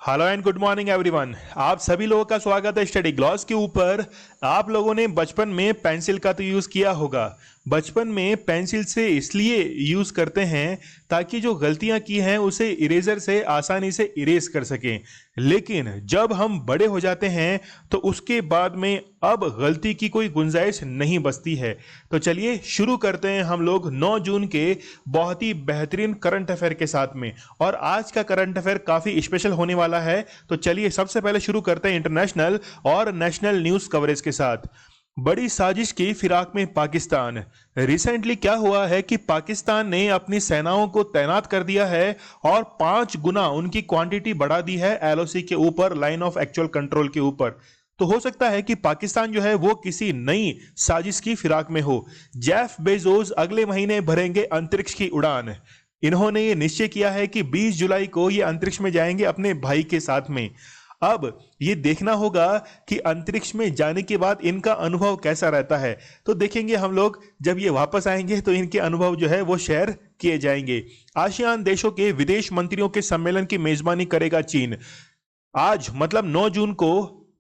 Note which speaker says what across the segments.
Speaker 1: Hello and good morning everyone. आप सभी लोगों का स्वागत है स्टडी ग्लॉस के ऊपर। आप लोगों ने बचपन में पेंसिल का तो यूज़ किया होगा। बचपन में पेंसिल से इसलिए यूज़ करते हैं ताकि जो गलतियां की हैं उसे इरेजर से आसानी से इरेज कर सकें। लेकिन जब हम बड़े हो जाते हैं तो उसके बाद में अब गलती की कोई गुंजाइश नहीं बचती है। तो चलिए शुरू करते हैं हम लोग 9 जून के बहुत ही बेहतरीन करंट अफेयर के साथ में। और आज का करंट अफेयर काफ़ी स्पेशल होने वाला है। तो चलिए सबसे पहले शुरू करते हैं इंटरनेशनल और नेशनल न्यूज़ कवरेज के साथ। बड़ी साजिश की फिराक में पाकिस्तान। रिसेंटली क्या हुआ है कि पाकिस्तान ने अपनी सेनाओं को तैनात कर दिया है और 5 गुना उनकी क्वांटिटी बढ़ा दी है एलओसी के ऊपर, लाइन ऑफ एक्चुअल कंट्रोल के ऊपर। तो हो सकता है कि पाकिस्तान जो है वो किसी नई साजिश की फिराक में हो। जेफ बेजोस अगले महीने भरेंगे अंतरिक्ष की उड़ान। इन्होंने ये निश्चय किया है कि 20 जुलाई को ये अंतरिक्ष में जाएंगे अपने भाई के साथ में। अब ये देखना होगा कि अंतरिक्ष में जाने के बाद इनका अनुभव कैसा रहता है। तो देखेंगे हम लोग जब ये वापस आएंगे तो इनके अनुभव जो है वो शेयर किए जाएंगे। आसियान देशों के विदेश मंत्रियों के सम्मेलन की मेजबानी करेगा चीन। आज मतलब 9 जून को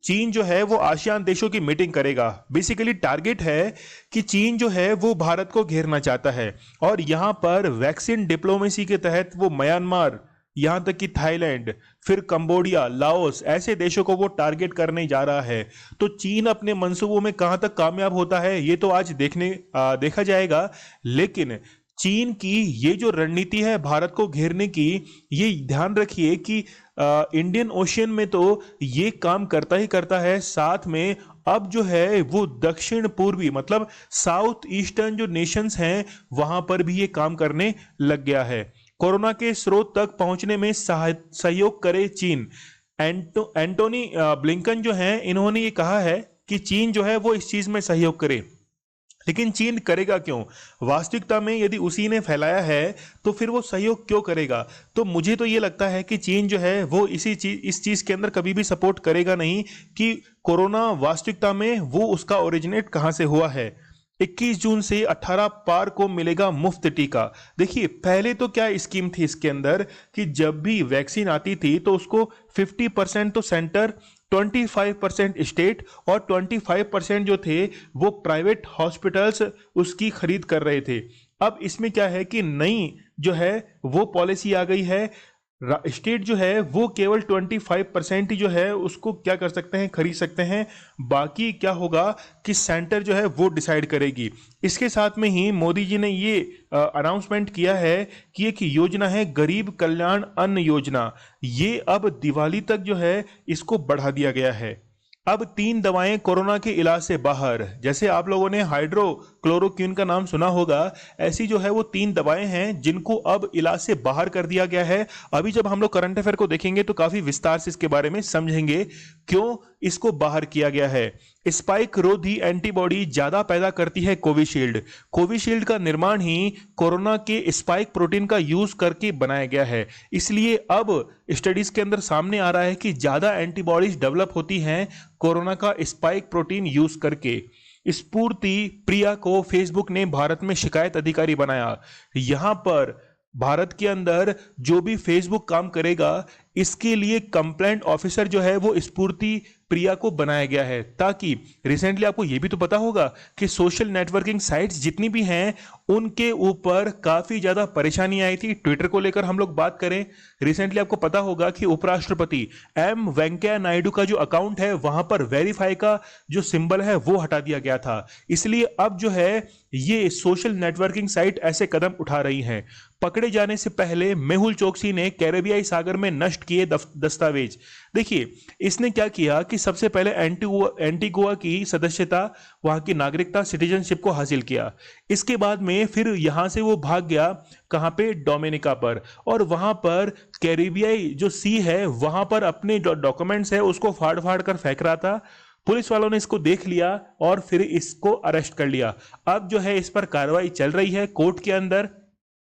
Speaker 1: चीन जो है वो आसियान देशों की मीटिंग करेगा। बेसिकली टारगेट है कि चीन जो है वो भारत को घेरना चाहता है और यहां पर वैक्सीन डिप्लोमेसी के तहत वो म्यांमार, यहां तक कि थाईलैंड, फिर कंबोडिया, लाओस ऐसे देशों को वो टारगेट करने जा रहा है। तो चीन अपने मंसूबों में कहां तक कामयाब होता है ये तो आज देखा जाएगा। लेकिन चीन की ये जो रणनीति है भारत को घेरने की, ये ध्यान रखिए कि इंडियन ओशियन में तो ये काम करता ही करता है, साथ में अब जो है वो दक्षिण पूर्वी मतलब साउथ ईस्टर्न जो नेशंस हैं वहां पर भी ये काम करने लग गया है। कोरोना के स्रोत तक पहुंचने में सहयोग करे चीन। एंटोनी ब्लिंकन जो हैं इन्होंने ये कहा है कि चीन जो है वो इस चीज में सहयोग करे। लेकिन चीन करेगा क्यों? वास्तविकता में यदि उसी ने फैलाया है तो फिर वो सहयोग क्यों करेगा? तो मुझे तो ये लगता है कि चीन जो है वो इस चीज के अंदर कभी भी सपोर्ट करेगा नहीं कि कोरोना वास्तविकता में वो उसका ओरिजिनेट कहां से हुआ है। 21 जून से 18 पार को मिलेगा मुफ्त टीका। देखिए पहले तो क्या स्कीम थी इसके अंदर कि जब भी वैक्सीन आती थी तो उसको 50% तो सेंटर, 25% स्टेट और 25% जो थे वो प्राइवेट हॉस्पिटल्स उसकी खरीद कर रहे थे। अब इसमें क्या है कि नई जो है वो पॉलिसी आ गई है। स्टेट जो है वो केवल 25% ही जो है उसको क्या कर सकते हैं, खरीद सकते हैं। बाकी क्या होगा कि सेंटर जो है वो डिसाइड करेगी। इसके साथ में ही मोदी जी ने ये अनाउंसमेंट किया है कि एक योजना है गरीब कल्याण अन्न योजना, ये अब दिवाली तक जो है इसको बढ़ा दिया गया है। अब 3 दवाएं कोरोना के इलाज से बाहर। जैसे आप लोगों ने हाइड्रोक्लोरोक्विन का नाम सुना होगा, ऐसी जो है वो 3 दवाएं हैं जिनको अब इलाज से बाहर कर दिया गया है। अभी जब हम लोग करंट अफेयर को देखेंगे तो काफी विस्तार से इसके बारे में समझेंगे क्यों इसको बाहर किया गया है। स्पाइक रोधी एंटीबॉडी ज्यादा पैदा करती है कोविशील्ड। कोविशील्ड का निर्माण ही कोरोना के स्पाइक प्रोटीन का यूज करके बनाया गया है। इसलिए अब स्टडीज के अंदर सामने आ रहा है कि ज्यादा एंटीबॉडीज डेवलप होती हैं कोरोना का स्पाइक प्रोटीन यूज करके। स्फूर्ति प्रिया को फेसबुक ने भारत में शिकायत अधिकारी बनाया। यहां पर भारत के अंदर जो भी फेसबुक काम करेगा इसके लिए कंप्लेंट ऑफिसर जो है वो स्फूर्ति प्रिया को बनाया गया है, ताकि रिसेंटली आपको ये भी तो पता होगा कि सोशल नेटवर्किंग साइट्स जितनी भी हैं उनके ऊपर काफी ज्यादा परेशानी आई थी। ट्विटर को लेकर हम लोग बात करें, रिसेंटली आपको पता होगा कि उपराष्ट्रपति एम वेंकैया नायडू का जो अकाउंट है वहां पर वेरीफाई का जो सिंबल है वो हटा दिया गया था। इसलिए अब जो है ये सोशल नेटवर्किंग साइट ऐसे कदम उठा रही हैं। पकड़े जाने से पहले मेहुल चोकसी ने कैरेबियाई सागर में नष्ट किए दस्तावेज। देखिए इसने क्या किया कि सबसे पहले एंटीगुआ की सदस्यता, वहां की नागरिकता, सिटीजनशिप को हासिल किया। इसके बाद में फिर यहां से वो भाग गया कहां पे, डोमिनिका पर, और वहां पर कैरेबियाई जो सी है वहां पर अपने जो डॉक्यूमेंट्स है उसको फाड़ फाड़ कर फेंक रहा था। पुलिस वालों ने इसको देख लिया और फिर इसको अरेस्ट कर लिया। अब जो है इस पर कार्रवाई चल रही है कोर्ट के अंदर।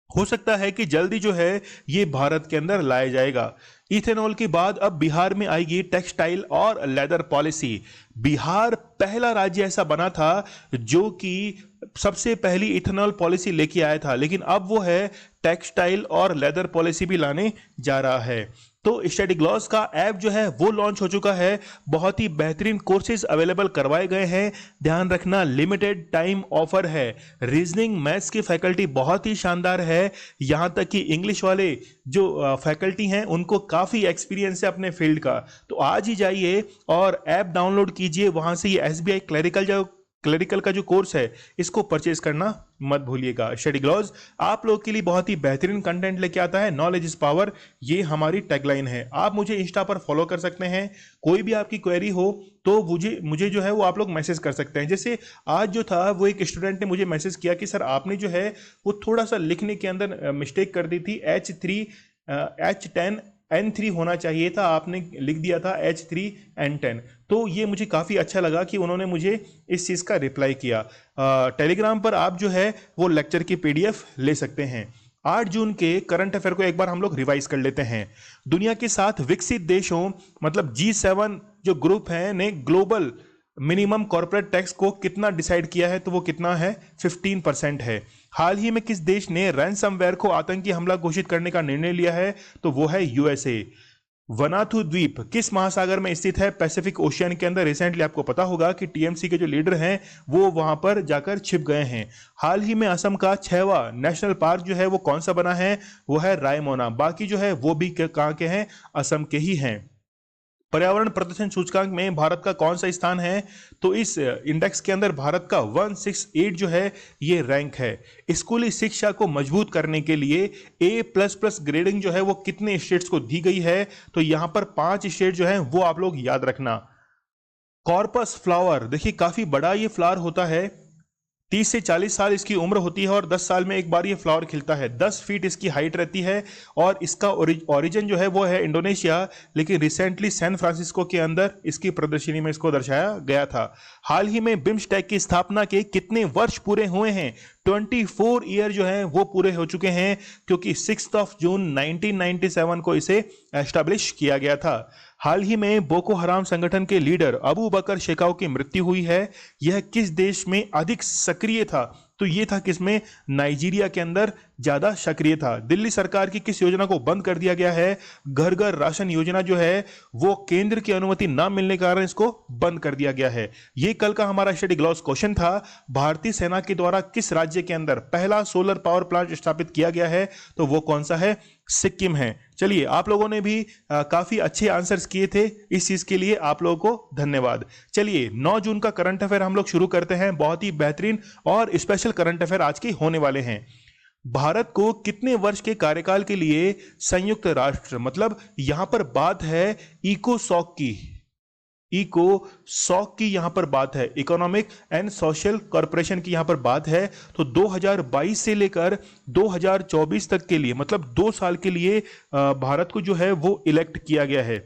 Speaker 1: हो सकता है कि जल्दी जो है ये भारत के अंदर लाया जाएगा। इथेनॉल के बाद अब बिहार में आएगी टेक्सटाइल और लेदर पॉलिसी। बिहार पहला राज्य ऐसा बना था जो कि सबसे पहली इथेनॉल पॉलिसी लेके आया था, लेकिन अब वो है टेक्सटाइल और लेदर पॉलिसी भी लाने जा रहा है। तो स्टडी ग्लॉस का ऐप जो है वो लॉन्च हो चुका है। बहुत ही बेहतरीन कोर्सेज अवेलेबल करवाए गए हैं। ध्यान रखना, लिमिटेड टाइम ऑफर है। रीजनिंग मैथ्स की फैकल्टी बहुत ही शानदार है। यहां तक कि इंग्लिश वाले जो फैकल्टी हैं उनको काफ़ी एक्सपीरियंस है अपने फील्ड का। तो आज ही जाइए और ऐप डाउनलोड कीजिए, वहां से ये SBI क्लरिकल का जो कोर्स है इसको परचेज करना मत भूलिएगा। स्टडी ग्लॉस आप लोग के लिए बहुत ही बेहतरीन कंटेंट लेके आता है। नॉलेज इज पावर, ये हमारी टैगलाइन है। आप मुझे इंस्टा पर फॉलो कर सकते हैं। कोई भी आपकी क्वेरी हो तो मुझे जो है वो आप लोग मैसेज कर सकते हैं। जैसे आज जो था वो एक स्टूडेंट ने मुझे मैसेज किया कि सर आपने जो है वो थोड़ा सा लिखने के अंदर मिस्टेक कर दी थी। H10 N3 होना चाहिए था, आपने लिख दिया था H3N10। तो ये मुझे काफ़ी अच्छा लगा कि उन्होंने मुझे इस चीज़ का रिप्लाई किया। टेलीग्राम पर आप जो है वो लेक्चर की PDF ले सकते हैं। 8 जून के करंट अफेयर को एक बार हम लोग रिवाइज कर लेते हैं। दुनिया के 7 विकसित देशों मतलब G7 जो ग्रुप है ने ग्लोबल मिनिमम कॉर्पोरेट टैक्स को कितना डिसाइड किया है, तो वो कितना है 15% है। हाल ही में किस देश ने रैनसमवेयर को आतंकी हमला घोषित करने का निर्णय लिया है, तो वो है USA। वनाथु द्वीप किस महासागर में स्थित है, पैसिफिक ओशियन के अंदर। रिसेंटली आपको पता होगा कि TMC के जो लीडर हैं वो वहां पर जाकर छिप गए हैं। हाल ही में असम का 6वां नेशनल पार्क जो है वो कौन सा बना है, वो है रायमोना। बाकी जो है वो भी कहाँ के हैं, असम के ही हैं। पर्यावरण प्रदूषण सूचकांक में भारत का कौन सा स्थान है, तो इस इंडेक्स के अंदर भारत का 168 जो है ये रैंक है। स्कूली शिक्षा को मजबूत करने के लिए A++ ग्रेडिंग जो है वो कितने स्टेट्स को दी गई है, तो यहां पर 5 स्टेट जो है वो आप लोग याद रखना। कॉर्पस फ्लावर देखिए काफी बड़ा ये फ्लावर होता है। 30 से 40 साल इसकी उम्र होती है और 10 साल में एक बार ये फ्लावर खिलता है। 10 फीट इसकी हाइट रहती है और इसका ओरिजिन जो है वो है इंडोनेशिया, लेकिन रिसेंटली सैन फ्रांसिस्को के अंदर इसकी प्रदर्शनी में इसको दर्शाया गया था। हाल ही में बिम्स्टेक की स्थापना के कितने वर्ष पूरे हुए हैं, 24 ईयर जो है वो पूरे हो चुके हैं, क्योंकि 6 जून 1997 को इसे एस्टैब्लिश किया गया था। हाल ही में बोको हराम संगठन के लीडर अबू बकर शेकाव की मृत्यु हुई है। यह किस देश में अधिक सक्रिय था, तो ये था किसमें, नाइजीरिया के अंदर ज्यादा सक्रिय था। दिल्ली सरकार की किस योजना को बंद कर दिया गया है, घर घर राशन योजना जो है वो केंद्र की अनुमति ना मिलने के कारण इसको बंद कर दिया गया है। ये कल का हमारा स्टडी ग्लॉस क्वेश्चन था। भारतीय सेना के द्वारा किस राज्य के अंदर पहला सोलर पावर प्लांट स्थापित किया गया है, तो वो कौन सा है, सिक्किम है। चलिए आप लोगों ने भी काफी अच्छे आंसर्स किए थे, इस चीज के लिए आप लोगों को धन्यवाद। चलिए 9 जून का करंट अफेयर हम लोग शुरू करते हैं। बहुत ही बेहतरीन और स्पेशल करंट अफेयर आज के होने वाले हैं। भारत को कितने वर्ष के कार्यकाल के लिए संयुक्त राष्ट्र, मतलब यहां पर बात है इकोसॉक की यहां पर बात है, इकोनॉमिक एंड सोशल कॉर्पोरेशन की यहां पर बात है। तो 2022 से लेकर 2024 तक के लिए, मतलब 2 साल के लिए भारत को जो है वो इलेक्ट किया गया है।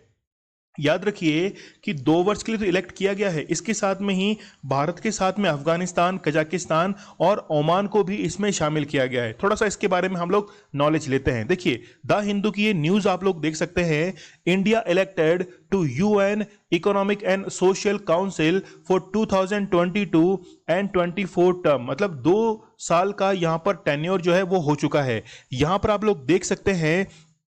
Speaker 1: याद रखिए कि 2 वर्ष के लिए तो इलेक्ट किया गया है, इसके साथ में ही भारत के साथ में अफगानिस्तान, कजाकिस्तान और ओमान को भी इसमें शामिल किया गया है। थोड़ा सा इसके बारे में हम लोग नॉलेज लेते हैं। देखिए द हिंदू की ये न्यूज आप लोग देख सकते हैं। India elected to UN economic and social council for 2022 and 24 term, मतलब 2 साल का यहां पर टेन्योर जो है वो हो चुका है। यहां पर आप लोग देख सकते हैं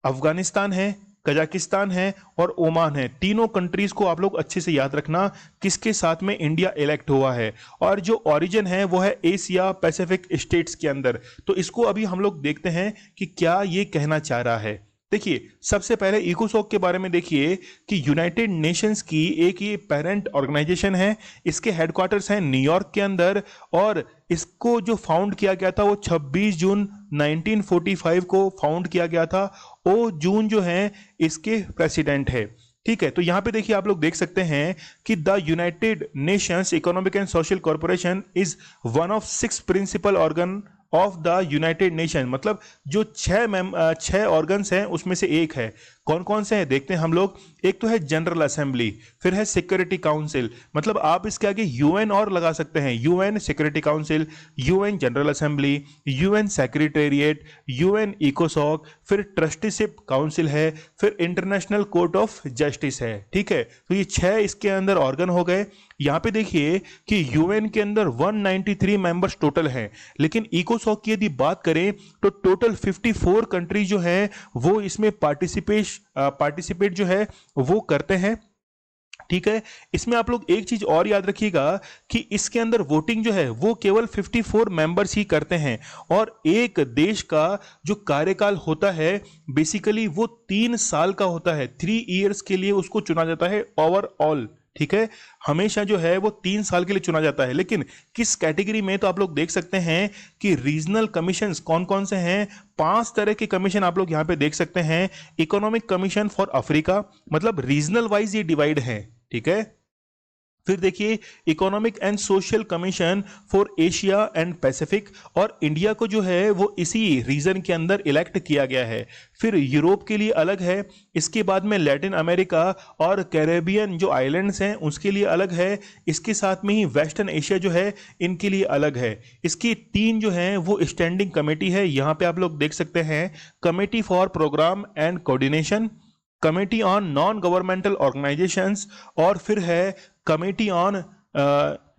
Speaker 1: अफगानिस्तान है, कजाकिस्तान है और ओमान है। तीनों कंट्रीज को आप लोग अच्छे से याद रखना किसके साथ में इंडिया इलेक्ट हुआ है, और जो ओरिजिन है वो है एशिया पैसिफिक स्टेट्स के अंदर। तो इसको अभी हम लोग देखते हैं कि क्या ये कहना चाह रहा है। देखिए सबसे पहले इकोसॉक के बारे में देखिए कि यूनाइटेड नेशंस की एक ये पेरेंट ऑर्गेनाइजेशन है। इसके हेडक्वार्टर्स हैं न्यूयॉर्क के अंदर और इसको जो फाउंड किया गया था वो 26 जून 1945 को फाउंड किया गया था। ओ जून जो है इसके प्रेसिडेंट है। ठीक है, तो यहां पे देखिए आप लोग देख सकते हैं कि the United Nations economic and social corporation is one of 6 principal organ of the United Nation, मतलब जो 6 ऑर्गन्स हैं उसमें से एक है। कौन कौन से हैं देखते हैं हम लोग। एक तो है जनरल असेंबली, फिर है सिक्योरिटी काउंसिल, मतलब आप इसके आगे UN और लगा सकते हैं, UN security council, UN general assembly, UN secretariat, UN इकोसॉक, फिर ट्रस्टीशिप काउंसिल है, फिर इंटरनेशनल कोर्ट ऑफ जस्टिस है। ठीक है, तो ये 6 इसके अंदर ऑर्गन हो गए। यहां पे देखिए कि UN के अंदर 193 मेंबर्स टोटल हैं, लेकिन इकोसॉक की यदि बात करें तो टोटल 54 कंट्री जो हैं वो इसमें पार्टिसिपेट देश पार्टिसिपेट जो है वो करते हैं। ठीक है, इसमें आप लोग एक चीज और याद रखिएगा कि इसके अंदर वोटिंग जो है वो केवल 54 मेंबर्स ही करते हैं, और एक देश का जो कार्यकाल होता है बेसिकली वो 3 साल का होता है। 3 इयर्स के लिए उसको चुना जाता है ओवरऑल। ठीक है, हमेशा जो है वो 3 साल के लिए चुना जाता है। लेकिन किस कैटेगरी में, तो आप लोग देख सकते हैं कि रीजनल कमीशंस कौन कौन से हैं। 5 तरह के कमीशन आप लोग यहां पे देख सकते हैं। इकोनॉमिक कमीशन फॉर अफ्रीका, मतलब रीजनल वाइज ये डिवाइड है। ठीक है, फिर देखिए economic and social commission for Asia and Pacific, और इंडिया को जो है वो इसी रीजन के अंदर इलेक्ट किया गया है। फिर यूरोप के लिए अलग है, इसके बाद में लैटिन अमेरिका और कैरेबियन जो आइलैंड्स हैं उसके लिए अलग है, इसके साथ में ही वेस्टर्न एशिया जो है इनके लिए अलग है। इसकी 3 जो हैं वो स्टैंडिंग कमेटी है, यहाँ पे आप लोग देख सकते हैं। Committee for programme and coordination, committee on non governmental organisations, और फिर है committee on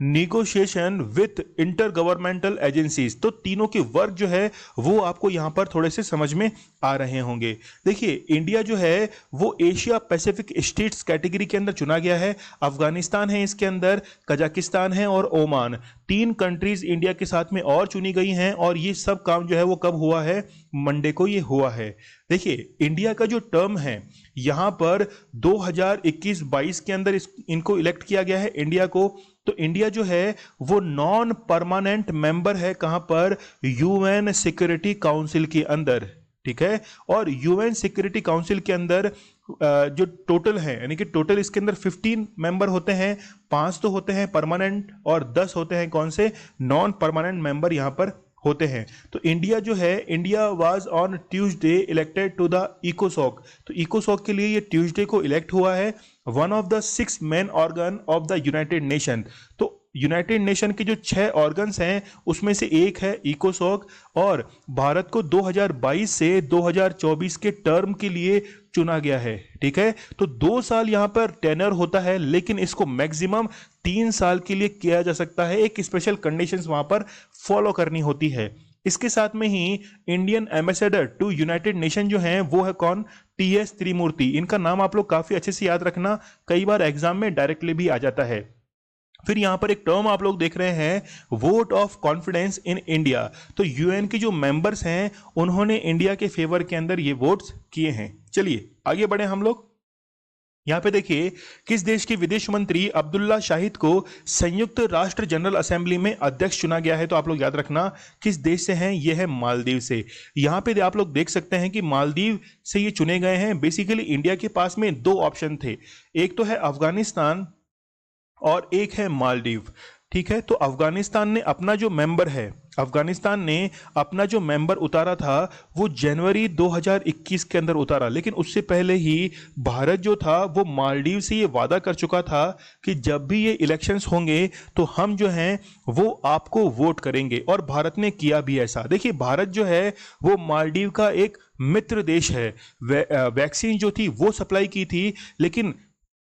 Speaker 1: negotiation with inter governmental agencies. तो तीनों के वर्क जो है वो आपको यहां पर थोड़े से समझ में आ रहे होंगे। देखिए इंडिया जो है वो एशिया पैसिफिक स्टेट्स कैटेगरी के अंदर चुना गया है। अफगानिस्तान है इसके अंदर, कजाकिस्तान है और ओमान, 3 कंट्रीज इंडिया के साथ में और चुनी गई हैं। और ये सब काम जो है वो कब हुआ है, मंडे को ये हुआ है। देखिए इंडिया का जो टर्म है यहां पर 2021-22 के अंदर इनको इलेक्ट किया गया है इंडिया को। तो इंडिया जो है वो नॉन परमानेंट मेंबर है, कहां पर, यूएन सिक्योरिटी काउंसिल के अंदर। ठीक है, और यूएन सिक्योरिटी काउंसिल के अंदर जो टोटल है, यानी कि टोटल इसके अंदर 15 मेंबर होते हैं। 5 तो होते हैं परमानेंट और 10 होते हैं कौन से, नॉन परमानेंट मेंबर यहां पर होते हैं। तो इंडिया जो है, India was on Tuesday elected to the इकोसॉक। तो इकोसॉक के लिए ये ट्यूसडे को इलेक्ट हुआ है, one of the 6 main organ of the United nation. तो यूनाइटेड नेशन के जो 6 ऑर्गन्स हैं उसमें से एक है इकोसॉक, और भारत को 2022 से 2024 के टर्म के लिए चुना गया है। ठीक है, तो 2 साल यहां पर टेनर होता है, लेकिन इसको मैक्सिमम 3 साल के लिए किया जा सकता है। एक स्पेशल कंडीशंस वहां पर फॉलो करनी होती है। इसके साथ में ही Indian ambassador to United Nation जो हैं वो है कौन, टीएस त्रिमूर्ति। इनका नाम आप लोग काफी अच्छे से याद रखना, कई बार एग्जाम में डायरेक्टली भी आ जाता है। फिर यहां पर एक टर्म आप लोग देख रहे हैं, vote of confidence in India. तो यूएन के जो मेंबर्स हैं उन्होंने इंडिया के फेवर के अंदर ये वोट्स किए हैं। चलिए आगे बढ़े हम लोग। यहां पे देखिए किस देश के विदेश मंत्री अब्दुल्ला शाहिद को संयुक्त राष्ट्र जनरल असेंबली में अध्यक्ष चुना गया है। तो आप लोग याद रखना किस देश से हैं, ये है मालदीव से। यहां पे आप लोग देख सकते हैं कि मालदीव से ये चुने गए हैं। बेसिकली इंडिया के पास में 2 ऑप्शन थे, एक तो है अफगानिस्तान और एक है मालदीव। ठीक है, तो अफगानिस्तान ने अपना जो मेंबर है, अफगानिस्तान ने अपना जो मेंबर उतारा था वो जनवरी 2021 के अंदर उतारा। लेकिन उससे पहले ही भारत जो था वो मालदीव से ये वादा कर चुका था कि जब भी ये इलेक्शंस होंगे तो हम जो हैं वो आपको वोट करेंगे, और भारत ने किया भी ऐसा। देखिए भारत जो है वो मालदीव का एक मित्र देश है। वैक्सीन जो थी वो सप्लाई की थी, लेकिन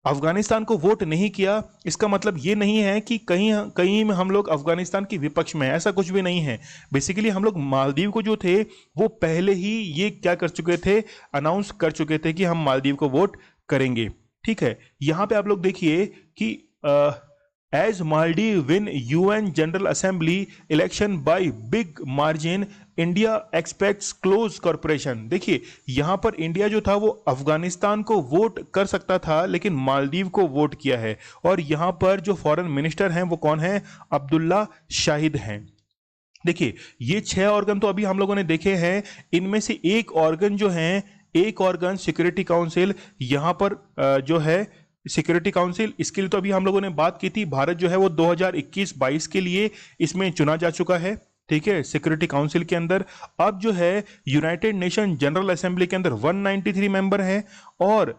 Speaker 1: अफगानिस्तान को वोट नहीं किया। इसका मतलब ये नहीं है कि कहीं कहीं में हम लोग अफगानिस्तान के विपक्ष में हैं, ऐसा कुछ भी नहीं है। बेसिकली हम लोग मालदीव को जो थे वो पहले ही ये क्या कर चुके थे, अनाउंस कर चुके थे कि हम मालदीव को वोट करेंगे। ठीक है, यहां पे आप लोग देखिए कि as Maldives win UN general assembly election by big margin, India expects close corporation. देखिए यहां पर इंडिया जो था वो अफगानिस्तान को वोट कर सकता था, लेकिन मालदीव को वोट किया है। और यहां पर जो फॉरेन मिनिस्टर हैं वो कौन है, अब्दुल्ला शाहिद हैं। देखिए ये 6 ऑर्गन तो अभी हम लोगों ने देखे हैं, इनमें से एक ऑर्गन जो है, एक ऑर्गन सिक्योरिटी काउंसिल, यहां पर जो है सिक्योरिटी काउंसिल, इसके लिए तो अभी हम लोगों ने बात की थी। भारत जो है वो 2021-22 के लिए इसमें चुना जा चुका है। ठीक है, सिक्योरिटी काउंसिल के अंदर। अब जो है यूनाइटेड नेशन जनरल असेंबली के अंदर 193 मेंबर हैं, और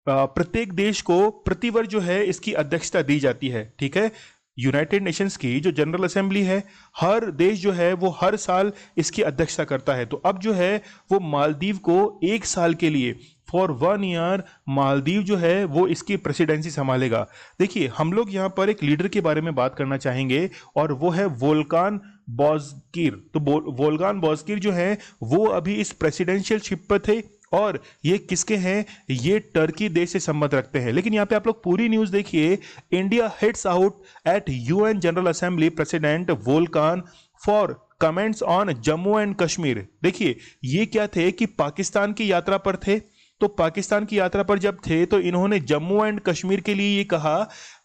Speaker 1: प्रत्येक देश को प्रतिवर्ष जो है इसकी अध्यक्षता दी जाती है। ठीक है, यूनाइटेड नेशंस की जो जनरल असेंबली है, हर देश जो है वो हर साल इसकी अध्यक्षता करता है। तो अब जो है वो मालदीव को 1 साल के लिए, फॉर 1 ईयर, मालदीव जो है वो इसकी प्रेसिडेंसी संभालेगा। देखिए हम लोग यहाँ पर एक लीडर के बारे में बात करना चाहेंगे, और वो है वोल्कान बॉज़कीर। तो वोल्कान बॉज़कीर जो है वो अभी इस प्रेसिडेंशियल शिप पर थे, और ये किसके हैं, ये टर्की देश से संबंध रखते हैं। लेकिन यहाँ पे आप लोग पूरी न्यूज देखिए, India hits out at UN general assembly president Volkan for comments on Jammu and Kashmir. देखिए ये क्या थे कि पाकिस्तान की यात्रा पर थे, तो पाकिस्तान की यात्रा पर जब थे तो इन्होंने जम्मू एंड कश्मीर के लिए ये कहा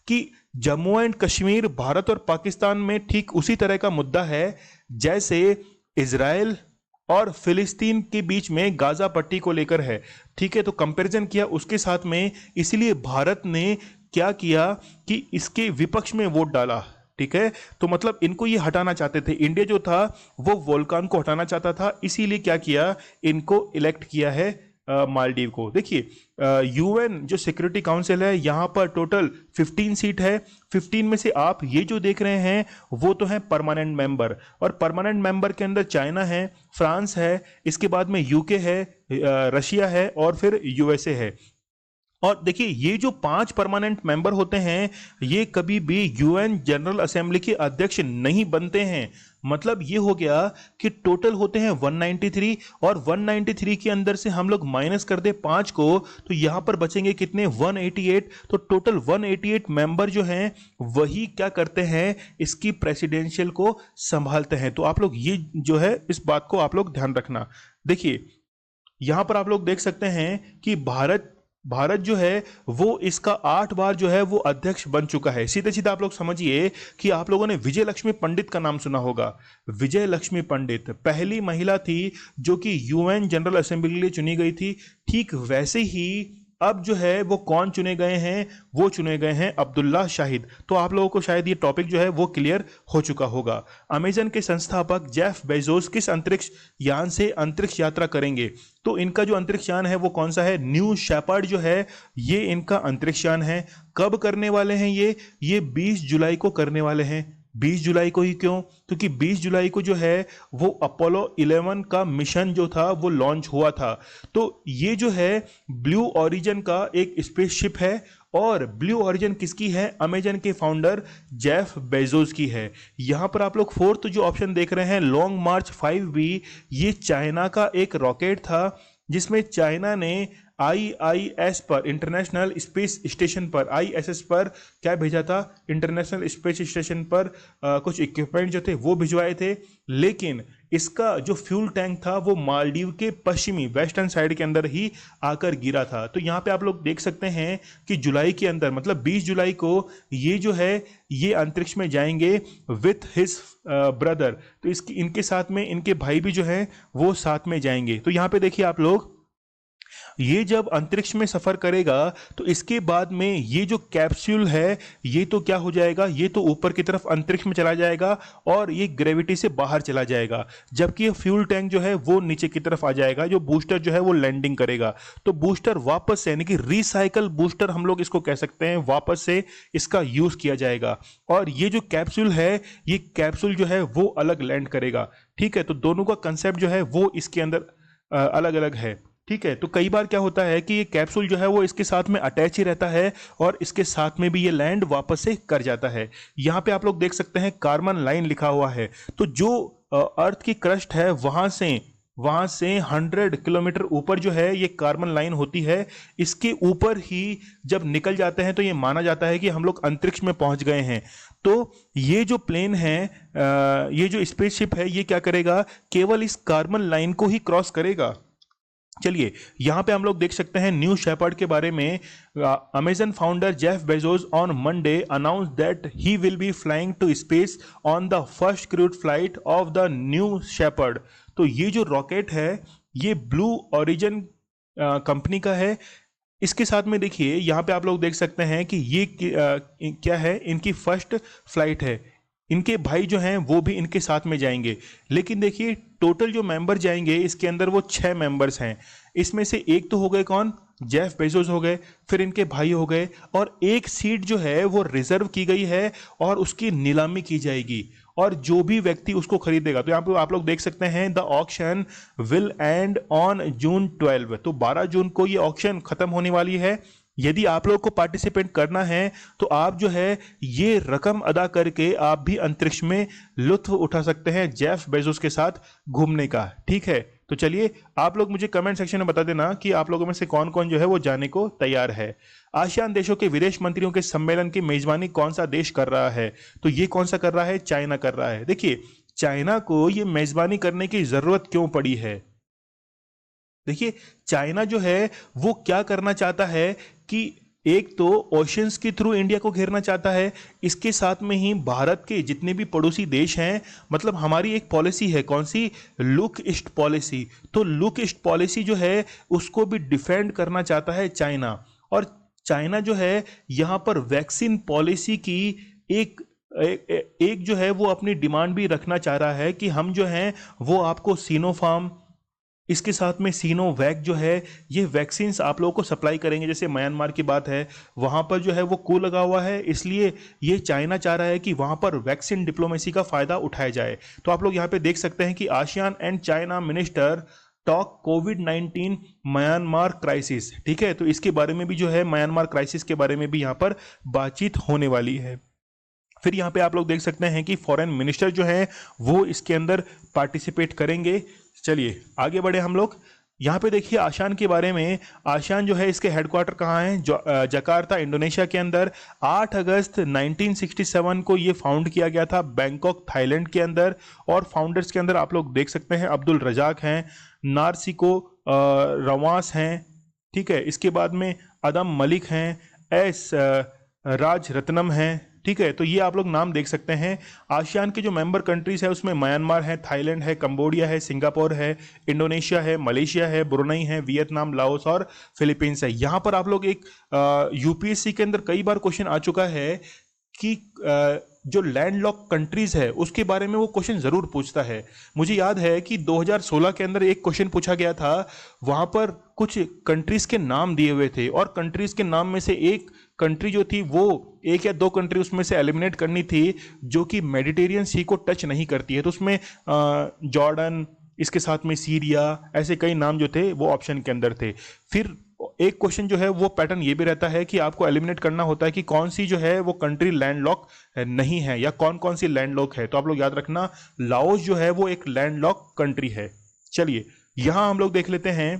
Speaker 1: कि जम्मू एंड कश्मीर भारत और पाकिस्तान में ठीक उसी तरह का मुद्दा है जैसे इजराइल और फिलिस्तीन के बीच में गाजा पट्टी को लेकर है। ठीक है, तो कंपैरिजन किया उसके साथ में, इसलिए भारत ने क्या किया कि इसके विपक्ष में वोट डाला। ठीक है, तो मतलब इनको ये हटाना चाहते थे, इंडिया जो था वो वोल्कान को हटाना चाहता था, इसीलिए क्या किया, इनको इलेक्ट किया है मालदीव को। देखिए यूएन जो सिक्योरिटी काउंसिल है यहाँ पर टोटल 15 सीट है। 15 में से आप ये जो देख रहे हैं वो तो है परमानेंट मेंबर, और परमानेंट मेंबर के अंदर चाइना है, फ्रांस है, इसके बाद में यूके है, रशिया है और फिर यूएसए है। और देखिए ये जो 5 परमानेंट मेंबर होते हैं ये कभी भी यूएन जनरल असेंबली के अध्यक्ष नहीं बनते हैं। मतलब ये हो गया कि टोटल होते हैं 193, और 193 के अंदर से हम लोग माइनस कर दे 5 को तो यहां पर बचेंगे कितने, 188। तो टोटल 188 मेंबर जो हैं वही क्या करते हैं, इसकी प्रेसिडेंशियल को संभालते हैं। तो आप लोग ये जो है इस बात को आप लोग ध्यान रखना। देखिए यहां पर आप लोग देख सकते हैं कि भारत जो है वो इसका 8 बार जो है वो अध्यक्ष बन चुका है। सीधे सीधे आप लोग समझिए कि आप लोगों ने विजय लक्ष्मी पंडित का नाम सुना होगा। विजय लक्ष्मी पंडित पहली महिला थी जो कि यूएन जनरल असेंबली के लिए चुनी गई थी। ठीक वैसे ही अब जो है वो कौन चुने गए हैं, वो चुने गए हैं अब्दुल्ला शाहिद। तो आप लोगों को शायद ये टॉपिक जो है वो क्लियर हो चुका होगा। अमेजन के संस्थापक जेफ बेजोस किस अंतरिक्ष यान से अंतरिक्ष यात्रा करेंगे, तो इनका जो अंतरिक्ष यान है वो कौन सा है, न्यू शेपर्ड जो है ये इनका अंतरिक्ष यान है। कब करने वाले हैं ये 20 जुलाई को करने वाले हैं। 20 जुलाई को ही क्यों, क्योंकि 20 जुलाई को जो है वो अपोलो 11 का मिशन जो था वो लॉन्च हुआ था। तो ये जो है ब्लू ओरिजिन का एक स्पेसशिप है, और ब्लू ओरिजिन किसकी है, अमेजन के फाउंडर जेफ बेजोस की है। यहां पर आप लोग फोर्थ जो ऑप्शन देख रहे हैं लॉन्ग मार्च 5B, ये चाइना का एक रॉकेट था जिसमें चाइना ने IIS पर, इंटरनेशनल स्पेस स्टेशन पर, ISS पर क्या भेजा था, इंटरनेशनल स्पेस स्टेशन पर कुछ इक्विपमेंट जो थे वो भिजवाए थे। लेकिन इसका जो फ्यूल टैंक था वो मालदीव के पश्चिमी वेस्टर्न साइड के अंदर ही आकर गिरा था। तो यहाँ पे आप लोग देख सकते हैं कि जुलाई के अंदर, मतलब 20 जुलाई को ये जो है ये अंतरिक्ष में जाएंगे विथ हिज ब्रदर। तो इनके साथ में इनके भाई भी जो है वो साथ में जाएंगे। तो यहाँ पे देखिए आप लोग, ये जब अंतरिक्ष में सफर करेगा तो इसके बाद में ये जो कैप्सूल है ये तो क्या हो जाएगा, ये तो ऊपर की तरफ अंतरिक्ष में चला जाएगा और ये ग्रेविटी से बाहर चला जाएगा, जबकि ये फ्यूल टैंक जो है वो नीचे की तरफ आ जाएगा। जो बूस्टर जो है वो लैंडिंग करेगा। तो बूस्टर वापस से, यानी कि रिसाइकल बूस्टर हम लोग इसको कह सकते हैं, वापस से इसका यूज किया जाएगा। और ये जो कैप्सूल है, ये कैप्सूल जो है वो अलग लैंड करेगा। ठीक है, तो दोनों का कंसेप्ट जो है वो इसके अंदर अलग अलग है। ठीक है, तो कई बार क्या होता है कि ये कैप्सूल जो है वो इसके साथ में अटैच ही रहता है और इसके साथ में भी ये लैंड वापस से कर जाता है। यहाँ पे आप लोग देख सकते हैं कार्बन लाइन लिखा हुआ है। तो जो अर्थ की क्रस्ट है वहां से 100 किलोमीटर ऊपर जो है ये कार्बन लाइन होती है। इसके ऊपर ही जब निकल जाते हैं तो ये माना जाता है कि हम लोग अंतरिक्ष में पहुंच गए हैं। तो ये जो प्लेन है, ये जो स्पेसशिप है, ये क्या करेगा, केवल इस कार्बन लाइन को ही क्रॉस करेगा। चलिए यहां पे हम लोग देख सकते हैं न्यू शेपर्ड के बारे में। Amazon founder Jeff Bezos on Monday announce that he will be flying to space on the first crewed flight of the New Shepard. तो ये जो रॉकेट है ये ब्लू ओरिजिन कंपनी का है। इसके साथ में देखिए यहाँ पे आप लोग देख सकते हैं कि ये क्या है, इनकी फर्स्ट फ्लाइट है। इनके भाई जो हैं वो भी इनके साथ में जाएंगे। लेकिन देखिए टोटल जो मेंबर जाएंगे इसके अंदर वो 6 मेंबर्स हैं। इसमें से एक तो हो गए कौन, जेफ बेजोस हो गए, फिर इनके भाई हो गए, और एक सीट जो है वो रिजर्व की गई है और उसकी नीलामी की जाएगी और जो भी व्यक्ति उसको खरीदेगा। तो यहाँ पे आप लोग देख सकते हैं the auction will and on June 12। तो 12 जून को ये ऑक्शन खत्म होने वाली है। यदि आप लोग को पार्टिसिपेट करना है तो आप जो है ये रकम अदा करके आप भी अंतरिक्ष में लुत्फ उठा सकते हैं जेफ बेजोस के साथ घूमने का। ठीक है, तो चलिए आप लोग मुझे कमेंट सेक्शन में बता देना कि आप लोगों में से कौन कौन जो है वो जाने को तैयार है। आसियान देशों के विदेश मंत्रियों के सम्मेलन की मेजबानी कौन सा देश कर रहा है? तो ये कौन सा कर रहा है? चाइना कर रहा है। देखिए चाइना को ये मेजबानी करने की जरूरत क्यों पड़ी है? देखिए चाइना जो है वो क्या करना चाहता है कि एक तो ओशंस के थ्रू इंडिया को घेरना चाहता है, इसके साथ में ही भारत के जितने भी पड़ोसी देश हैं, मतलब हमारी एक पॉलिसी है, कौन सी? Look east policy. तो लुक ईस्ट पॉलिसी जो है उसको भी डिफेंड करना चाहता है चाइना। और चाइना जो है यहाँ पर वैक्सीन पॉलिसी की एक जो है वो अपनी डिमांड भी रखना चाह रहा है कि हम जो हैं वो आपको सिनोफार्म, इसके साथ में सिनोवैक जो है ये वैक्सीन्स आप लोगों को सप्लाई करेंगे। जैसे म्यांमार की बात है, वहाँ पर जो है वो कू लगा हुआ है, इसलिए ये चाइना चाह रहा है कि वहाँ पर वैक्सीन डिप्लोमेसी का फ़ायदा उठाया जाए। तो आप लोग यहाँ पे देख सकते हैं कि ASEAN and China minister talk covid Myanmar crisis. ठीक है, तो इसके बारे में भी जो है म्यांमार क्राइसिस के बारे में भी यहाँ पर बातचीत होने वाली है। फिर यहाँ पे आप लोग देख सकते हैं कि फॉरेन मिनिस्टर जो हैं वो इसके अंदर पार्टिसिपेट करेंगे। चलिए आगे बढ़े हम लोग। यहाँ पे देखिए आसियान के बारे में। आसियान जो है इसके हेडक्वार्टर कहाँ है? जकार्ता इंडोनेशिया के अंदर। 8 अगस्त 1967 को ये फाउंड किया गया था बैंकॉक थाईलैंड के अंदर। और फाउंडर्स के अंदर आप लोग देख सकते हैं अब्दुल रजाक हैं, नारसिको रवास हैं, ठीक है, इसके बाद में अदम मलिक हैं, एस राज रत्नम हैं। ठीक है, तो ये आप लोग नाम देख सकते हैं। आसियान के जो मेंबर कंट्रीज है उसमें म्यांमार है, थाईलैंड है, कंबोडिया है, सिंगापुर है, इंडोनेशिया है, मलेशिया है, ब्रुनई है, वियतनाम, लाओस और फिलीपींस है। यहाँ पर आप लोग एक यूपीएससी के अंदर कई बार क्वेश्चन आ चुका है कि जो लैंडलॉक कंट्रीज है उसके बारे में वो क्वेश्चन जरूर पूछता है। मुझे याद है कि 2016 के अंदर एक क्वेश्चन पूछा गया था, वहां पर कुछ कंट्रीज के नाम दिए हुए थे और कंट्रीज के नाम में से एक कंट्री जो थी वो 1 या 2 कंट्री उसमें से एलिमिनेट करनी थी जो कि मेडिटेरियन सी को टच नहीं करती है। तो उसमें जॉर्डन, इसके साथ में सीरिया, ऐसे कई नाम जो थे वो ऑप्शन के अंदर थे। फिर एक क्वेश्चन जो है वो पैटर्न ये भी रहता है कि आपको एलिमिनेट करना होता है कि कौन सी जो है वो कंट्री लैंडलॉक नहीं है या कौन कौन सी लैंडलॉक है। तो आप लोग याद रखना लाओस जो है वो एक लैंडलॉक कंट्री है। चलिए यहां हम लोग देख लेते हैं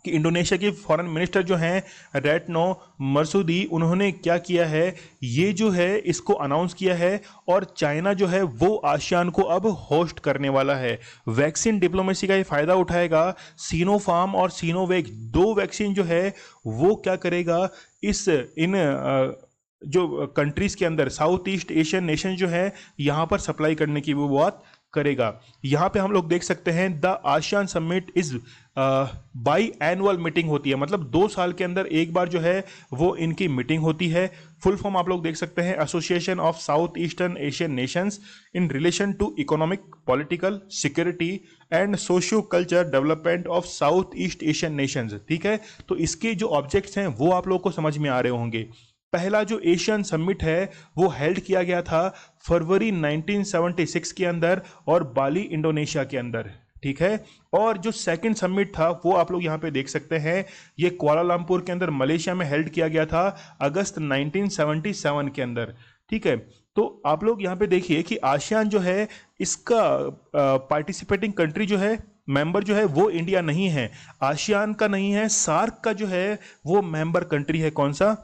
Speaker 1: कि इंडोनेशिया के फॉरेन मिनिस्टर जो हैं रेटनो मरसूदी, उन्होंने क्या किया है, ये जो है इसको अनाउंस किया है और चाइना जो है वो आसियान को अब होस्ट करने वाला है। वैक्सीन डिप्लोमेसी का ये फायदा उठाएगा। सिनोफार्म और सिनोवैक 2 वैक्सीन जो है वो क्या करेगा, इन जो कंट्रीज के अंदर साउथ ईस्ट एशियन नेशन जो है यहाँ पर सप्लाई करने की वो बात करेगा। यहाँ पे हम लोग देख सकते हैं the ASEAN summit is by annual meeting होती है, मतलब 2 साल के अंदर एक बार जो है वो इनकी मीटिंग होती है। फुल फॉर्म आप लोग देख सकते हैं association of South Eastern Asian nations in relation to economic, political, security and socio culture development of South East Asian nations. ठीक है, तो इसके जो ऑब्जेक्ट्स हैं वो आप लोगों को समझ में आ रहे होंगे। पहला जो एशियन समिट है वो हेल्ड किया गया था फरवरी 1976 के अंदर और बाली इंडोनेशिया के अंदर। ठीक है, और जो सेकंड समिट था वो आप लोग यहाँ पे देख सकते हैं, ये कुआलालंपुर के अंदर मलेशिया में हेल्ड किया गया था अगस्त 1977 के अंदर। ठीक है, तो आप लोग यहाँ पे देखिए कि आसियान जो है इसका पार्टिसिपेटिंग कंट्री जो है, मेंबर जो है वो इंडिया नहीं है, आसियान का नहीं है, सार्क का जो है वो मेंबर कंट्री है। कौन सा?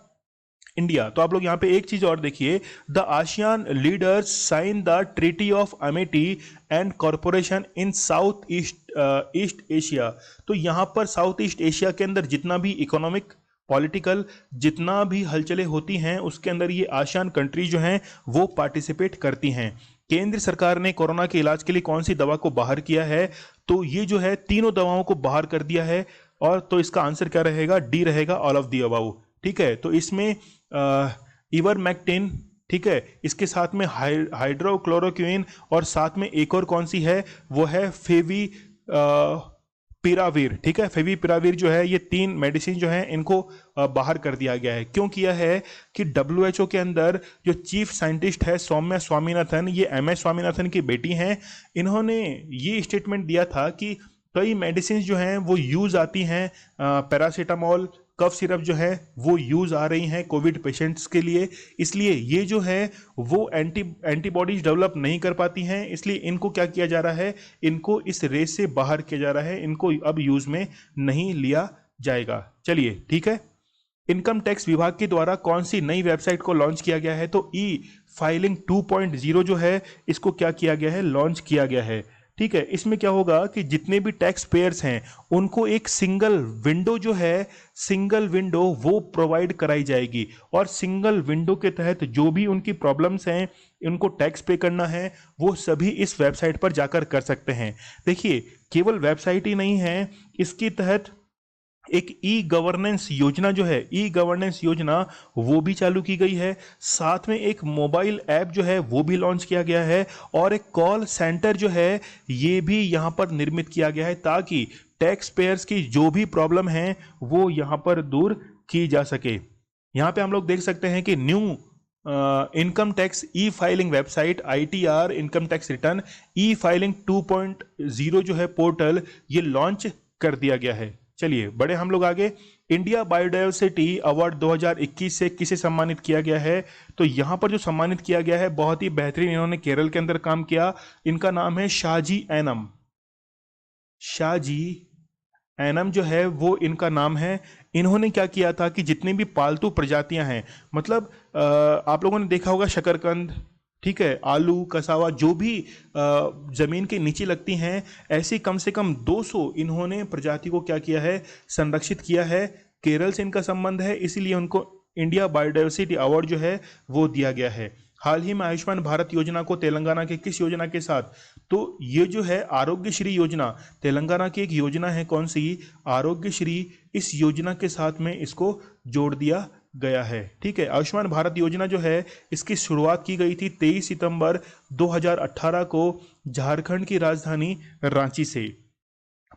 Speaker 1: इंडिया। तो आप लोग यहाँ पे एक चीज और देखिए, the ASEAN leaders sign the treaty of amity and corporation in South East Asia. तो यहाँ पर साउथ ईस्ट एशिया के अंदर जितना भी इकोनॉमिक, पॉलिटिकल, जितना भी हलचलें होती हैं उसके अंदर ये आसियान कंट्री जो हैं वो पार्टिसिपेट करती हैं। केंद्र सरकार ने कोरोना के इलाज के लिए कौन सी दवा को बाहर किया है? तो ये जो है तीनों दवाओं को बाहर कर दिया है। और तो इसका आंसर क्या रहेगा? डी रहेगा, ऑल ऑफ दी अबव। ठीक है, तो इसमें इवरमेक्टिन, ठीक है, इसके साथ में हाइड्रोक्लोरोक्विन और साथ में एक और कौन सी है वो है फेवी पिरावीर। ठीक है, फेविपिरावीर जो है, ये 3 मेडिसिन जो है इनको बाहर कर दिया गया है। क्यों किया है कि WHO के अंदर जो चीफ साइंटिस्ट है सौम्या स्वामीनाथन, ये MS स्वामीनाथन की बेटी हैं, इन्होंने ये स्टेटमेंट दिया था कि कई मेडिसिन जो हैं वो यूज आती हैं पैरासीटामोल, कफ सिरप जो है वो यूज आ रही हैं कोविड पेशेंट्स के लिए, इसलिए ये जो है वो एंटीबॉडीज डेवलप नहीं कर पाती हैं, इसलिए इनको क्या किया जा रहा है, इनको इस रेस से बाहर किया जा रहा है, इनको अब यूज में नहीं लिया जाएगा। चलिए ठीक है। इनकम टैक्स विभाग के द्वारा कौन सी नई वेबसाइट को लॉन्च किया गया है, तो ई फाइलिंग 2.0 जो है इसको क्या किया गया है, लॉन्च किया गया है। ठीक है, इसमें क्या होगा कि जितने भी टैक्स पेयर्स हैं उनको एक सिंगल विंडो जो है, सिंगल विंडो वो प्रोवाइड कराई जाएगी, और सिंगल विंडो के तहत जो भी उनकी प्रॉब्लम्स हैं, उनको टैक्स पे करना है, वो सभी इस वेबसाइट पर जाकर कर सकते हैं। देखिए, केवल वेबसाइट ही नहीं है, इसके तहत एक ई गवर्नेंस योजना जो है, ई गवर्नेंस योजना वो भी चालू की गई है, साथ में एक मोबाइल ऐप जो है वो भी लॉन्च किया गया है, और एक कॉल सेंटर जो है ये भी यहाँ पर निर्मित किया गया है, ताकि टैक्स पेयर्स की जो भी प्रॉब्लम है वो यहाँ पर दूर की जा सके। यहाँ पे हम लोग देख सकते हैं कि new income tax e filing website ITR income tax return ई फाइलिंग 2.0 जो है पोर्टल, ये लॉन्च कर दिया गया है। चलिए बढ़े हम लोग आगे। इंडिया बायोडायवर्सिटी अवार्ड 2021 से किसे सम्मानित किया गया है, तो यहां पर जो सम्मानित किया गया है, बहुत ही बेहतरीन इन्होंने केरल के अंदर काम किया, इनका नाम है शाहजी एनम। शाहजी एनम जो है वो इनका नाम है। इन्होंने क्या किया था कि जितनी भी पालतू प्रजातियां हैं, मतलब आप लोगों ने देखा होगा शकरकंद, ठीक है, आलू, कसावा, जो भी जमीन के नीचे लगती हैं, ऐसी कम से कम 200 इन्होंने प्रजाति को क्या किया है, संरक्षित किया है। केरल से इनका संबंध है, इसीलिए उनको इंडिया बायोडायवर्सिटी अवार्ड जो है वो दिया गया है। हाल ही में आयुष्मान भारत योजना को तेलंगाना के किस योजना के साथ, तो ये जो है आरोग्य श्री योजना, तेलंगाना की एक योजना है, कौन सी, आरोग्य श्री, इस योजना के साथ में इसको जोड़ दिया गया है। ठीक है, आयुष्मान भारत योजना जो है इसकी शुरुआत की गई थी 23 सितंबर 2018 को झारखंड की राजधानी रांची से।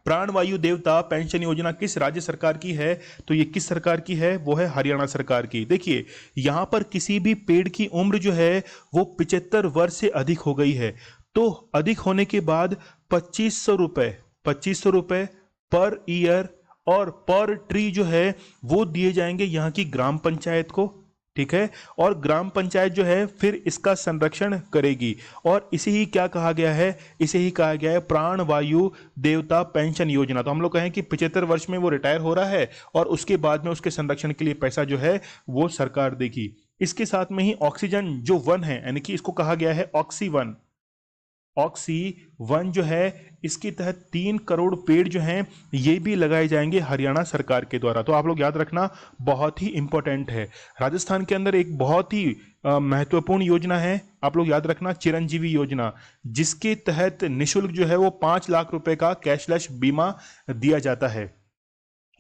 Speaker 1: प्राणवायु देवता पेंशन योजना किस राज्य सरकार की है, तो ये किस सरकार की है, वो है हरियाणा सरकार की। देखिए, यहां पर किसी भी पेड़ की उम्र जो है वो 75 वर्ष से अधिक हो गई है, तो अधिक होने के बाद 2500 रुपए पर ईयर और पर ट्री जो है वो दिए जाएंगे यहाँ की ग्राम पंचायत को। ठीक है, और ग्राम पंचायत जो है फिर इसका संरक्षण करेगी, और इसे ही क्या कहा गया है, इसे ही कहा गया है प्राण वायु देवता पेंशन योजना। तो हम लोग कहें कि 75 वर्ष में वो रिटायर हो रहा है, और उसके बाद में उसके संरक्षण के लिए पैसा जो है वो सरकार देगी। इसके साथ में ही ऑक्सीजन जो वन है, यानी कि इसको कहा गया है ऑक्सी वन जो है, इसके तहत 3 करोड़ पेड़ जो हैं ये भी लगाए जाएंगे हरियाणा सरकार के द्वारा। तो आप लोग याद रखना, बहुत ही इंपॉर्टेंट है। राजस्थान के अंदर एक बहुत ही महत्वपूर्ण योजना है, आप लोग याद रखना, चिरंजीवी योजना, जिसके तहत निशुल्क जो है वो 5 लाख रुपए का कैशलेस बीमा दिया जाता है।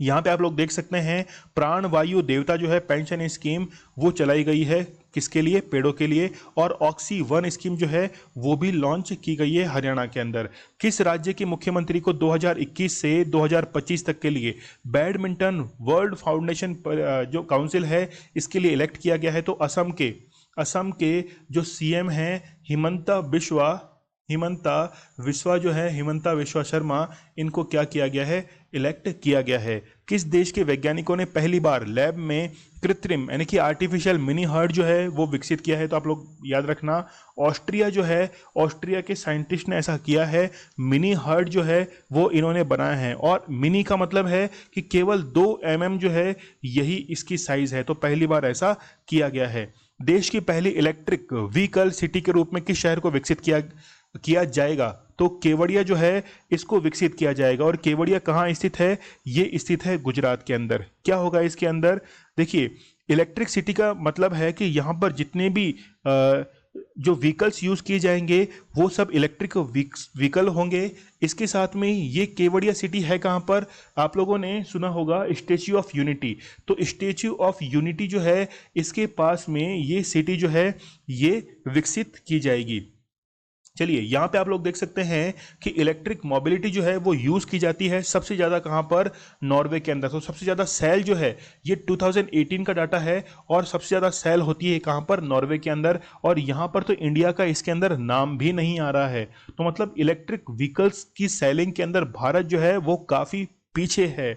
Speaker 1: यहाँ पे आप लोग देख सकते हैं प्राण वायु देवता जो है पेंशन स्कीम वो चलाई गई है, किसके लिए, पेड़ों के लिए, और ऑक्सी वन स्कीम जो है वो भी लॉन्च की गई है हरियाणा के अंदर। किस राज्य के मुख्यमंत्री को 2021 से 2025 तक के लिए बैडमिंटन वर्ल्ड फाउंडेशन जो काउंसिल है इसके लिए इलेक्ट किया गया है, तो असम के जो CM हैं हिमंता विश्वा शर्मा, इनको क्या किया गया है, इलेक्ट किया गया है। किस देश के वैज्ञानिकों ने पहली बार लैब में कृत्रिम यानी कि आर्टिफिशियल मिनी हार्ट जो है वो विकसित किया है, तो आप लोग याद रखना, ऑस्ट्रिया जो है, ऑस्ट्रिया के साइंटिस्ट ने ऐसा किया है, मिनी हार्ट जो है वो इन्होंने बनाया है, और मिनी का मतलब है कि केवल 2 mm जो है यही इसकी साइज है, तो पहली बार ऐसा किया गया है। देश की पहली इलेक्ट्रिक व्हीकल सिटी के रूप में किस शहर को विकसित किया जाएगा, तो केवड़िया जो है इसको विकसित किया जाएगा। और केवड़िया कहाँ स्थित है, ये स्थित है गुजरात के अंदर। क्या होगा इसके अंदर, देखिए, इलेक्ट्रिक सिटी का मतलब है कि यहाँ पर जितने भी जो व्हीकल्स यूज किए जाएंगे वो सब इलेक्ट्रिक व्हीकल होंगे। इसके साथ में ये केवड़िया सिटी है कहाँ पर, आप लोगों ने सुना होगा स्टैच्यू ऑफ यूनिटी, तो स्टैच्यू ऑफ यूनिटी जो है इसके पास में ये सिटी जो है ये विकसित की जाएगी। चलिए, यहाँ पे आप लोग देख सकते हैं कि इलेक्ट्रिक मोबिलिटी जो है वो यूज की जाती है सबसे ज्यादा कहाँ पर, नॉर्वे के अंदर। तो सबसे ज्यादा सेल जो है ये 2018 का डाटा है, और सबसे ज्यादा सेल होती है कहाँ पर, नॉर्वे के अंदर। और यहाँ पर तो इंडिया का इसके अंदर नाम भी नहीं आ रहा है, तो मतलब इलेक्ट्रिक व्हीकल्स की सेलिंग के अंदर भारत जो है वो काफी पीछे है।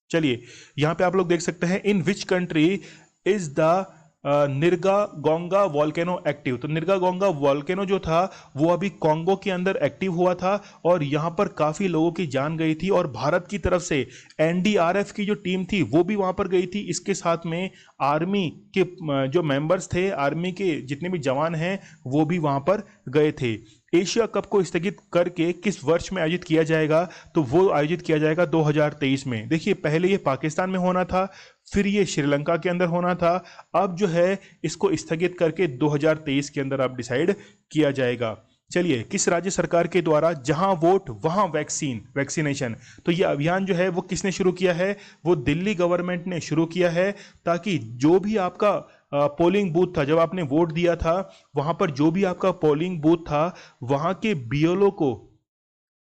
Speaker 1: चलिए यहाँ पे आप लोग देख सकते हैं, in which country is the Nyiragongo volcano active. तो निर्गागोंगा वॉल्केनो जो था वो अभी कॉन्गो के अंदर एक्टिव हुआ था और यहाँ पर काफ़ी लोगों की जान गई थी और भारत की तरफ से एनडीआरएफ की जो टीम थी वो भी वहाँ पर गई थी। इसके साथ में आर्मी के जो मेंबर्स थे, आर्मी के जितने भी जवान हैं वो भी वहाँ पर गए थे। एशिया कप को स्थगित करके किस वर्ष में आयोजित किया जाएगा? तो वो आयोजित किया जाएगा 2023 में। देखिए पहले ये पाकिस्तान में होना था, फिर ये श्रीलंका के अंदर होना था, अब जो है इसको स्थगित करके 2023 के अंदर अब डिसाइड किया जाएगा। चलिए, किस राज्य सरकार के द्वारा जहां वोट वहां वैक्सीनेशन, तो ये अभियान जो है वो किसने शुरू किया है? वो दिल्ली गवर्नमेंट ने शुरू किया है, ताकि जो भी आपका पोलिंग बूथ था, जब आपने वोट दिया था वहां पर जो भी आपका पोलिंग बूथ था वहां के बीएलओ को,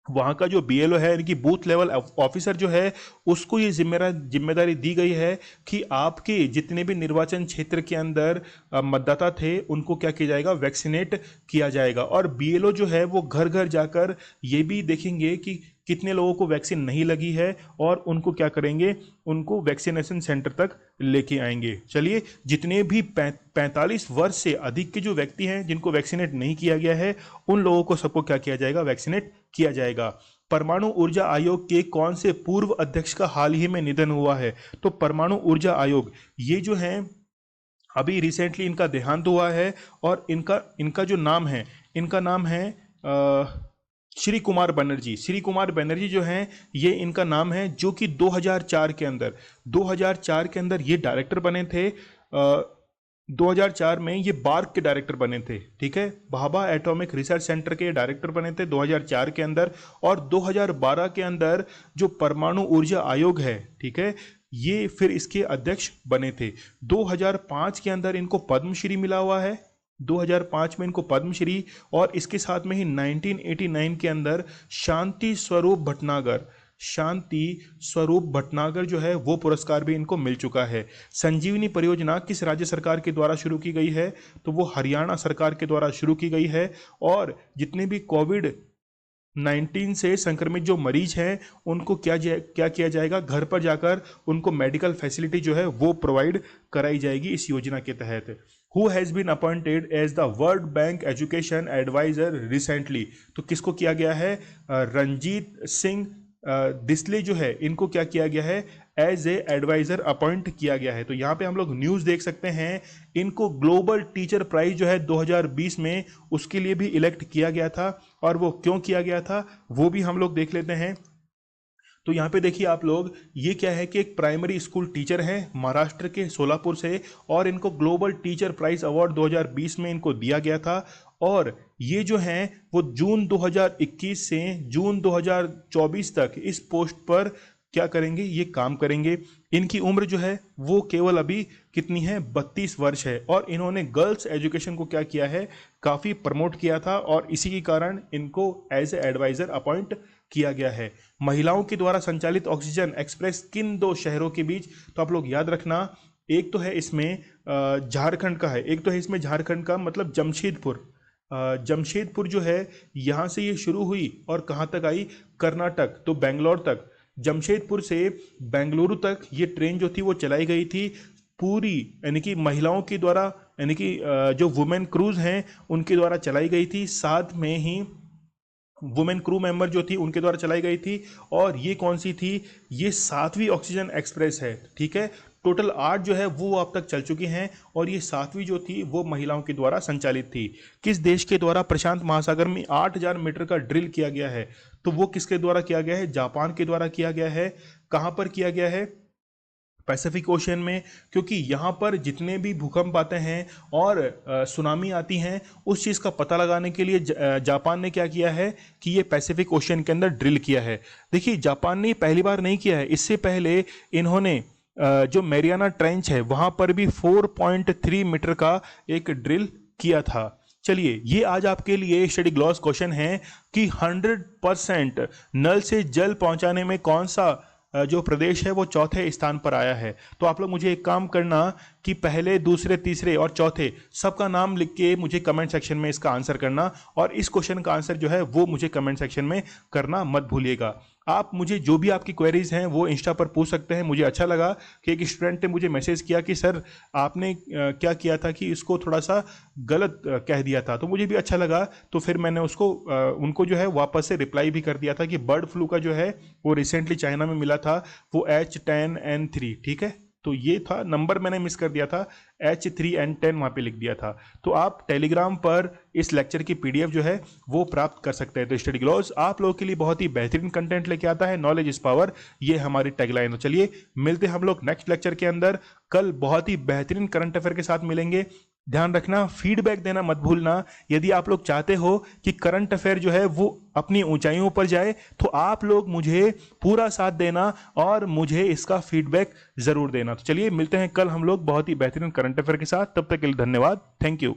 Speaker 1: वहाँ का जो बीएलओ है, इनकी बूथ लेवल ऑफिसर जो है, उसको ये जिम्मेदारी दी गई है कि आपके जितने भी निर्वाचन क्षेत्र के अंदर मतदाता थे उनको क्या किया जाएगा? वैक्सीनेट किया जाएगा। और बीएलओ जो है वो घर घर जाकर ये भी देखेंगे कि कितने लोगों को वैक्सीन नहीं लगी है और उनको क्या करेंगे? उनको वैक्सीनेशन सेंटर तक लेके आएंगे। चलिए, जितने भी 45 वर्ष से अधिक के जो व्यक्ति हैं जिनको वैक्सीनेट नहीं किया गया है उन लोगों को सबको क्या किया जाएगा? वैक्सीनेट किया जाएगा। परमाणु ऊर्जा आयोग के कौन से पूर्व अध्यक्ष का हाल ही में निधन हुआ है? तो परमाणु ऊर्जा आयोग ये जो है अभी रिसेंटली इनका देहांत हुआ है और इनका जो नाम है, इनका नाम है श्री कुमार बनर्जी। श्री कुमार बनर्जी जो हैं ये इनका नाम है, जो कि 2004 के अंदर ये डायरेक्टर बने थे। 2004 में ये बार्क के डायरेक्टर बने थे, ठीक है, भाभा एटॉमिक रिसर्च सेंटर के डायरेक्टर बने थे 2004 के अंदर। और 2012 के अंदर जो परमाणु ऊर्जा आयोग है, ठीक है, ये फिर इसके अध्यक्ष बने थे। 2005 के अंदर इनको पद्मश्री मिला हुआ है, 2005 में इनको पद्मश्री, और इसके साथ में ही 1989 के अंदर शांति स्वरूप भटनागर जो है वो पुरस्कार भी इनको मिल चुका है। संजीवनी परियोजना किस राज्य सरकार के द्वारा शुरू की गई है? तो वो हरियाणा सरकार के द्वारा शुरू की गई है। और जितने भी कोविड-19 से संक्रमित जो मरीज हैं उनको क्या किया जाएगा? घर पर जाकर उनको मेडिकल फैसिलिटी जो है वो प्रोवाइड कराई जाएगी इस योजना के तहत। Who has been appointed as the World Bank Education Advisor recently? तो किसको किया गया है? रंजीत सिंह डिसले जो है इनको क्या किया गया है? एज ए एडवाइजर अपॉइंट किया गया है। तो यहाँ पे हम लोग न्यूज़ देख सकते हैं, इनको ग्लोबल टीचर प्राइज जो है 2020 में उसके लिए भी इलेक्ट किया गया था, और वो क्यों किया गया था वो भी हम लोग देख लेते हैं। तो यहाँ पे देखिए आप लोग, ये क्या है कि एक प्राइमरी स्कूल टीचर हैं महाराष्ट्र के सोलापुर से, और इनको ग्लोबल टीचर प्राइज अवार्ड 2020 में इनको दिया गया था। और ये जो हैं वो जून 2021 से जून 2024 तक इस पोस्ट पर क्या करेंगे? ये काम करेंगे। इनकी उम्र जो है वो केवल अभी कितनी है? 32 वर्ष है। और इन्होंने गर्ल्स एजुकेशन को क्या किया है? काफ़ी प्रमोट किया था, और इसी के कारण इनको एज ए एडवाइज़र अपॉइंट किया गया है। महिलाओं के द्वारा संचालित ऑक्सीजन एक्सप्रेस किन 2 शहरों के बीच? तो आप लोग याद रखना, एक तो है इसमें झारखंड का है, एक तो है इसमें झारखंड का मतलब जमशेदपुर जो है यहाँ से ये शुरू हुई और कहाँ तक आई? कर्नाटक, तो बेंगलोर तक। जमशेदपुर से बेंगलुरु तक ये ट्रेन जो थी वो चलाई गई थी पूरी, यानी कि महिलाओं के द्वारा, यानी कि जो वुमेन क्रूज हैं उनके द्वारा चलाई गई थी। साथ में ही वुमेन क्रू मेंबर जो थी उनके द्वारा चलाई गई थी। और ये कौन सी थी? ये 7वीं ऑक्सीजन एक्सप्रेस है, ठीक है। टोटल 8 जो है वो अब तक चल चुकी हैं, और ये 7वीं जो थी वो महिलाओं के द्वारा संचालित थी। किस देश के द्वारा प्रशांत महासागर में 8000 मीटर का ड्रिल किया गया है? तो वो किसके द्वारा किया गया है? जापान के द्वारा किया गया है। कहाँ पर किया गया है? पैसिफिक ओशन में, क्योंकि यहाँ पर जितने भी भूकंप आते हैं और सुनामी आती हैं उस चीज़ का पता लगाने के लिए जापान ने क्या किया है कि ये पैसिफिक ओशन के अंदर ड्रिल किया है। देखिए, जापान ने पहली बार नहीं किया है, इससे पहले इन्होंने जो मैरियाना ट्रेंच है वहाँ पर भी 4.3 मीटर का एक ड्रिल किया था। चलिए, ये आज आपके लिए स्टडी ग्लॉस क्वेश्चन है कि 100% नल से जल पहुँचाने में कौन सा जो प्रदेश है वो चौथे स्थान पर आया है। तो आप लोग मुझे एक काम करना कि पहले, दूसरे, तीसरे और चौथे सबका नाम लिख के मुझे कमेंट सेक्शन में इसका आंसर करना, और इस क्वेश्चन का आंसर जो है वो मुझे कमेंट सेक्शन में करना मत भूलिएगा। आप मुझे जो भी आपकी क्वेरीज हैं वो इंस्टा पर पूछ सकते हैं। मुझे अच्छा लगा कि एक स्टूडेंट ने मुझे मैसेज किया कि सर आपने क्या किया था कि इसको थोड़ा सा गलत कह दिया था, तो मुझे भी अच्छा लगा। तो फिर मैंने उसको उनको जो है वापस से रिप्लाई भी कर दिया था कि बर्ड फ्लू का जो है वो रिसेंटली चाइना में मिला था, वो H10N3, ठीक है। तो ये था नंबर, मैंने मिस कर दिया था, H3N10 वहाँ पे लिख दिया था। तो आप टेलीग्राम पर इस लेक्चर की PDF जो है वो प्राप्त कर सकते हैं। तो स्टडी ग्लॉस आप लोगों के लिए बहुत ही बेहतरीन कंटेंट लेके आता है। नॉलेज इज पावर, ये हमारी टैगलाइन। तो चलिए मिलते हैं हम लोग नेक्स्ट लेक्चर के अंदर। कल बहुत ही बेहतरीन करंट अफेयर के साथ मिलेंगे। ध्यान रखना, फीडबैक देना मत भूलना। यदि आप लोग चाहते हो कि करंट अफेयर जो है वो अपनी ऊंचाइयों पर जाए, तो आप लोग मुझे पूरा साथ देना और मुझे इसका फीडबैक जरूर देना। तो चलिए मिलते हैं कल हम लोग बहुत ही बेहतरीन करंट अफेयर के साथ। तब तक के लिए धन्यवाद, थैंक यू।